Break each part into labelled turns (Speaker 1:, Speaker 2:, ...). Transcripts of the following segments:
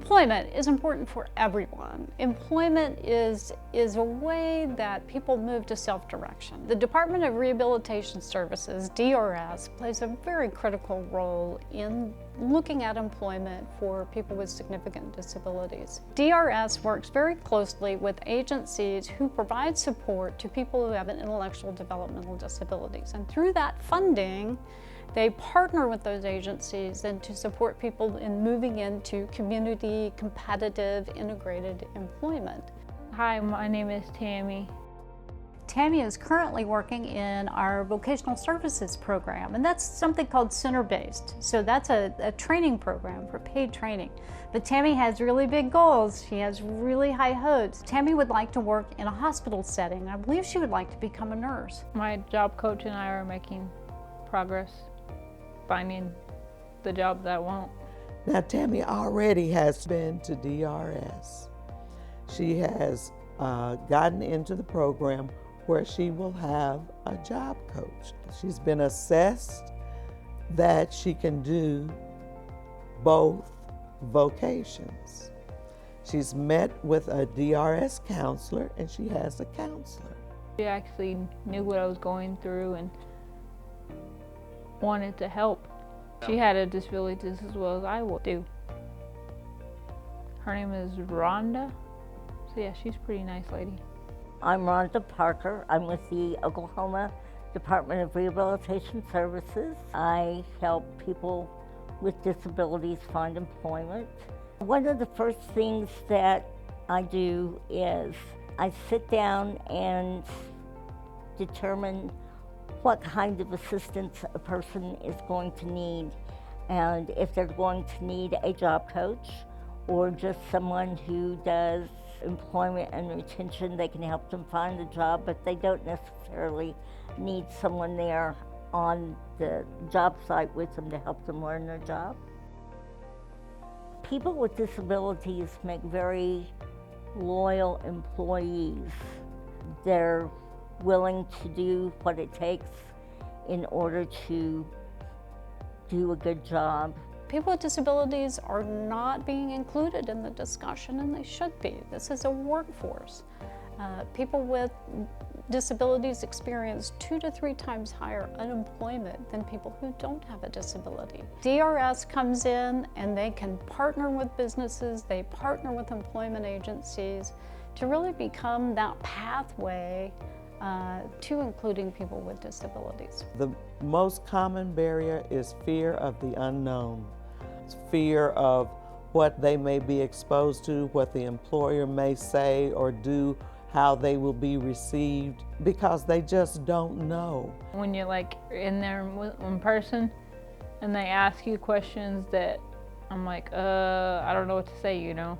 Speaker 1: Employment is important for everyone. Employment is a way that people move to self-direction. The Department of Rehabilitation Services, DRS, plays a very critical role in looking at employment for people with significant disabilities. DRS works very closely with agencies who provide support to people who have an intellectual developmental disabilities. And through that funding, they partner with those agencies and to support people in moving into community, competitive, integrated employment.
Speaker 2: Hi, my name is Tammy.
Speaker 1: Tammy is currently working in our vocational services program, and that's something called center-based. So that's a training program for paid training. But Tammy has really big goals. She has really high hopes. Tammy would like to work in a hospital setting. I believe she would like to become a nurse.
Speaker 2: My job coach and I are making progress, finding the job that I want.
Speaker 3: Now, Tammy already has been to DRS. She has gotten into the program where she will have a job coach. She's been assessed that she can do both vocations. She's met with a DRS counselor and she has a counselor.
Speaker 2: She actually knew what I was going through and wanted to help. She had a disability just as well as I would do. Her name is Rhonda. So yeah, she's a pretty nice lady.
Speaker 4: I'm Rhonda Parker. I'm with the Oklahoma Department of Rehabilitation Services. I help people with disabilities find employment. One of the first things that I do is I sit down and determine what kind of assistance a person is going to need, and if they're going to need a job coach or just someone who does employment and retention. They can help them find a job, but they don't necessarily need someone there on the job site with them to help them learn their job. People with disabilities make very loyal employees. They're willing to do what it takes in order to do a good job.
Speaker 1: People with disabilities are not being included in the discussion, and they should be. This is a workforce. People with disabilities experience 2 to 3 times higher unemployment than people who don't have a disability. DRS comes in and they can partner with businesses, they partner with employment agencies to really become that pathway to including people with disabilities.
Speaker 3: The most common barrier is fear of the unknown. It's fear of what they may be exposed to, what the employer may say or do, how they will be received, because they just don't know.
Speaker 2: When you're like in there in person and they ask you questions that I'm like, I don't know what to say, you know.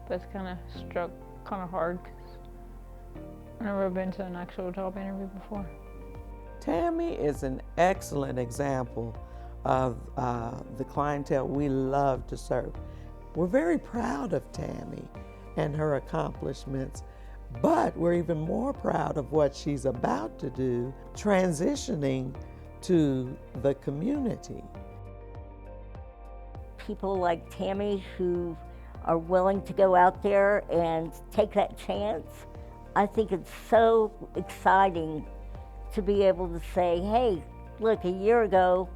Speaker 2: That's kind of hard. I've never been to an actual job interview before.
Speaker 3: Tammy is an excellent example of the clientele we love to serve. We're very proud of Tammy and her accomplishments, but we're even more proud of what she's about to do, transitioning to the community.
Speaker 4: People like Tammy who are willing to go out there and take that chance. I think it's so exciting to be able to say, hey, look, a year ago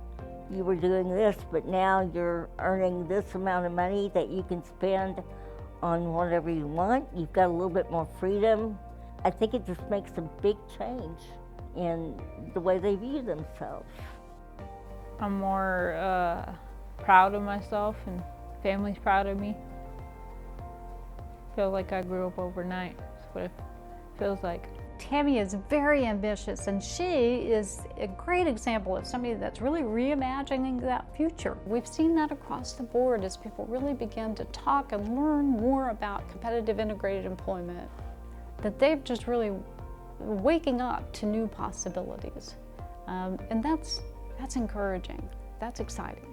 Speaker 4: you were doing this, but now you're earning this amount of money that you can spend on whatever you want. You've got a little bit more freedom. I think it just makes a big change in the way they view themselves.
Speaker 2: I'm more proud of myself, and family's proud of me. Feel like I grew up overnight. That's what it feels like.
Speaker 1: Tammy is very ambitious, and she is a great example of somebody that's really reimagining that future. We've seen that across the board as people really begin to talk and learn more about competitive integrated employment, that they've just really waking up to new possibilities. And that's encouraging. That's exciting.